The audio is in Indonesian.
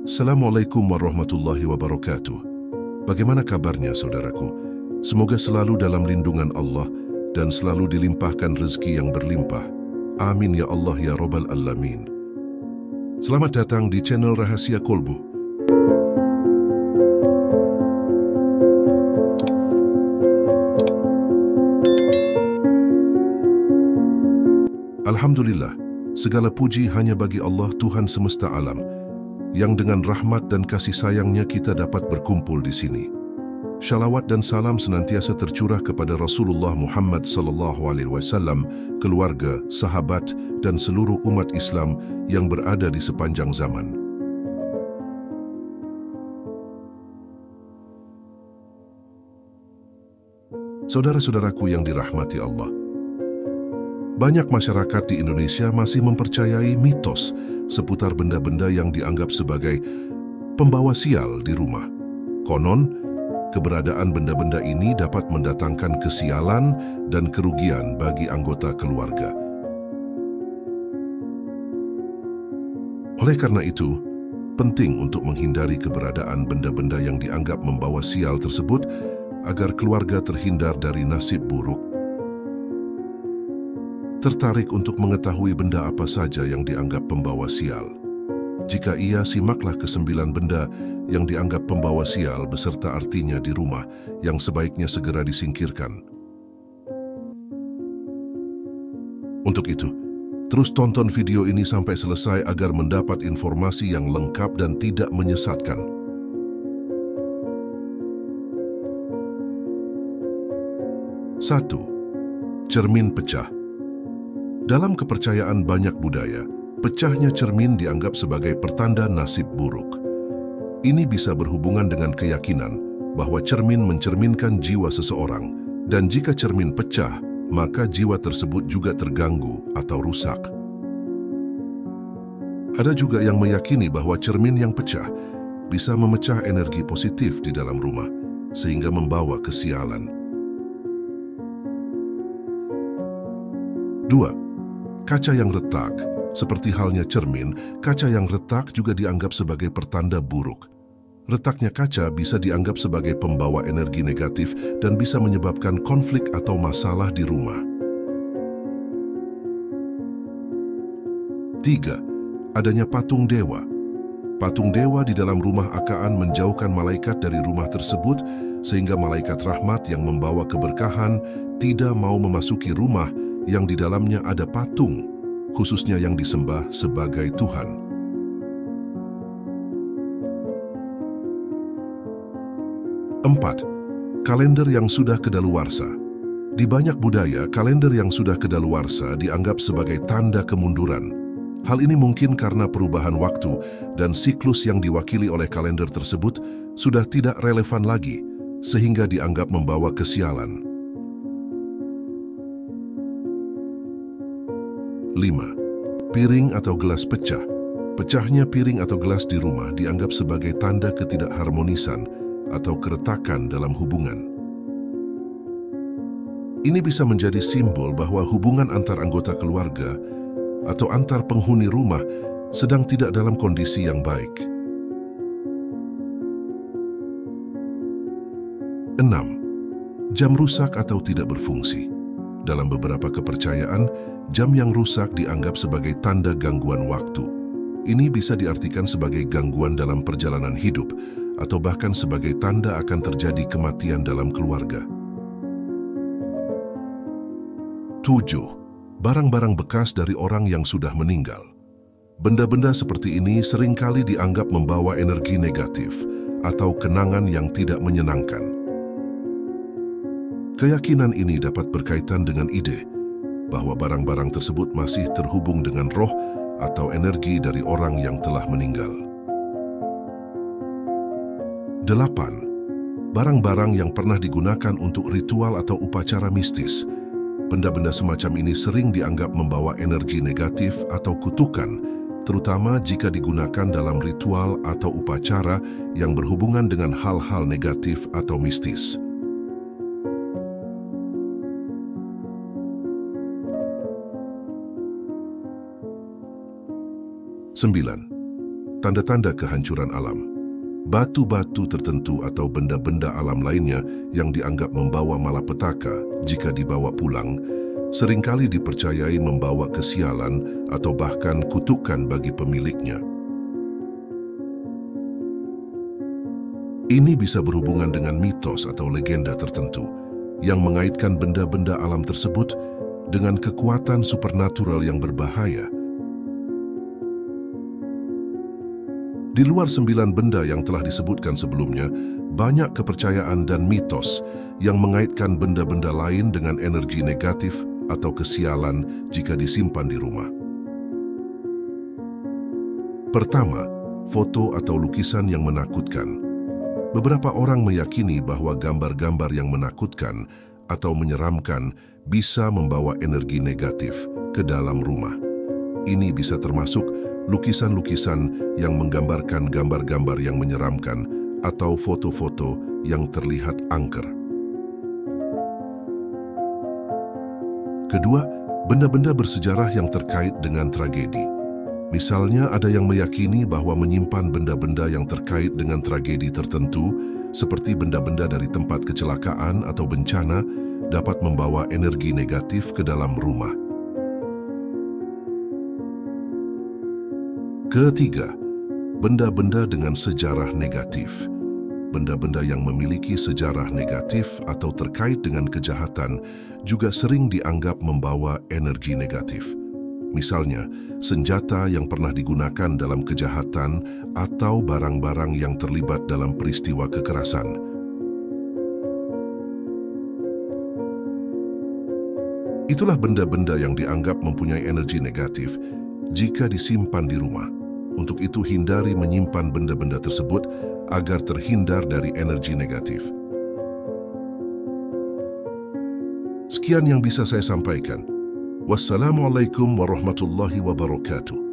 Assalamualaikum warahmatullahi wabarakatuh. Bagaimana kabarnya saudaraku? Semoga selalu dalam lindungan Allah dan selalu dilimpahkan rezeki yang berlimpah. Amin ya Allah ya Rabbal Alamin. Selamat datang di channel Rahasia Kolbu. Alhamdulillah, segala puji hanya bagi Allah Tuhan semesta alam, yang dengan rahmat dan kasih sayangnya kita dapat berkumpul di sini. Shalawat dan salam senantiasa tercurah kepada Rasulullah Muhammad SAW, keluarga, sahabat, dan seluruh umat Islam yang berada di sepanjang zaman. Saudara-saudaraku yang dirahmati Allah, banyak masyarakat di Indonesia masih mempercayai mitos seputar benda-benda yang dianggap sebagai pembawa sial di rumah. Konon, keberadaan benda-benda ini dapat mendatangkan kesialan dan kerugian bagi anggota keluarga. Oleh karena itu, penting untuk menghindari keberadaan benda-benda yang dianggap membawa sial tersebut agar keluarga terhindar dari nasib buruk. Tertarik untuk mengetahui benda apa saja yang dianggap pembawa sial? Jika iya, simaklah ke-9 benda yang dianggap pembawa sial beserta artinya di rumah yang sebaiknya segera disingkirkan. Untuk itu, terus tonton video ini sampai selesai agar mendapat informasi yang lengkap dan tidak menyesatkan. 1. Cermin pecah. Dalam kepercayaan banyak budaya, pecahnya cermin dianggap sebagai pertanda nasib buruk. Ini bisa berhubungan dengan keyakinan bahwa cermin mencerminkan jiwa seseorang, dan jika cermin pecah, maka jiwa tersebut juga terganggu atau rusak. Ada juga yang meyakini bahwa cermin yang pecah bisa memecah energi positif di dalam rumah, sehingga membawa kesialan. 2. Kaca yang retak. Seperti halnya cermin, kaca yang retak juga dianggap sebagai pertanda buruk. Retaknya kaca bisa dianggap sebagai pembawa energi negatif dan bisa menyebabkan konflik atau masalah di rumah. 3. Adanya patung dewa. Patung dewa di dalam rumah akan menjauhkan malaikat dari rumah tersebut, sehingga malaikat rahmat yang membawa keberkahan tidak mau memasuki rumah yang di dalamnya ada patung, khususnya yang disembah sebagai Tuhan. 4. Kalender yang sudah kedaluwarsa. Di banyak budaya, kalender yang sudah kedaluwarsa dianggap sebagai tanda kemunduran. Hal ini mungkin karena perubahan waktu dan siklus yang diwakili oleh kalender tersebut sudah tidak relevan lagi, sehingga dianggap membawa kesialan. 5. Piring atau gelas pecah. Pecahnya piring atau gelas di rumah dianggap sebagai tanda ketidakharmonisan atau keretakan dalam hubungan. Ini bisa menjadi simbol bahwa hubungan antar anggota keluarga atau antar penghuni rumah sedang tidak dalam kondisi yang baik. 6. Jam rusak atau tidak berfungsi. Dalam beberapa kepercayaan, jam yang rusak dianggap sebagai tanda gangguan waktu. Ini bisa diartikan sebagai gangguan dalam perjalanan hidup atau bahkan sebagai tanda akan terjadi kematian dalam keluarga. 7. Barang-barang bekas dari orang yang sudah meninggal. Benda-benda seperti ini seringkali dianggap membawa energi negatif atau kenangan yang tidak menyenangkan. Keyakinan ini dapat berkaitan dengan ide bahwa barang-barang tersebut masih terhubung dengan roh atau energi dari orang yang telah meninggal. 8. Barang-barang yang pernah digunakan untuk ritual atau upacara mistis. Benda-benda semacam ini sering dianggap membawa energi negatif atau kutukan, terutama jika digunakan dalam ritual atau upacara yang berhubungan dengan hal-hal negatif atau mistis. 9. Tanda-tanda kehancuran alam. Batu-batu tertentu atau benda-benda alam lainnya yang dianggap membawa malapetaka jika dibawa pulang, seringkali dipercayai membawa kesialan atau bahkan kutukan bagi pemiliknya. Ini bisa berhubungan dengan mitos atau legenda tertentu yang mengaitkan benda-benda alam tersebut dengan kekuatan supernatural yang berbahaya. Di luar 9 benda yang telah disebutkan sebelumnya, banyak kepercayaan dan mitos yang mengaitkan benda-benda lain dengan energi negatif atau kesialan jika disimpan di rumah. Pertama, foto atau lukisan yang menakutkan. Beberapa orang meyakini bahwa gambar-gambar yang menakutkan atau menyeramkan bisa membawa energi negatif ke dalam rumah. Ini bisa termasuk lukisan-lukisan yang menggambarkan gambar-gambar yang menyeramkan atau foto-foto yang terlihat angker. Kedua, benda-benda bersejarah yang terkait dengan tragedi. Misalnya, ada yang meyakini bahwa menyimpan benda-benda yang terkait dengan tragedi tertentu, seperti benda-benda dari tempat kecelakaan atau bencana, dapat membawa energi negatif ke dalam rumah. Ketiga, benda-benda dengan sejarah negatif. Benda-benda yang memiliki sejarah negatif atau terkait dengan kejahatan juga sering dianggap membawa energi negatif. Misalnya, senjata yang pernah digunakan dalam kejahatan atau barang-barang yang terlibat dalam peristiwa kekerasan. Itulah benda-benda yang dianggap mempunyai energi negatif jika disimpan di rumah. Untuk itu, hindari menyimpan benda-benda tersebut agar terhindar dari energi negatif. Sekian yang bisa saya sampaikan. Wassalamualaikum warahmatullahi wabarakatuh.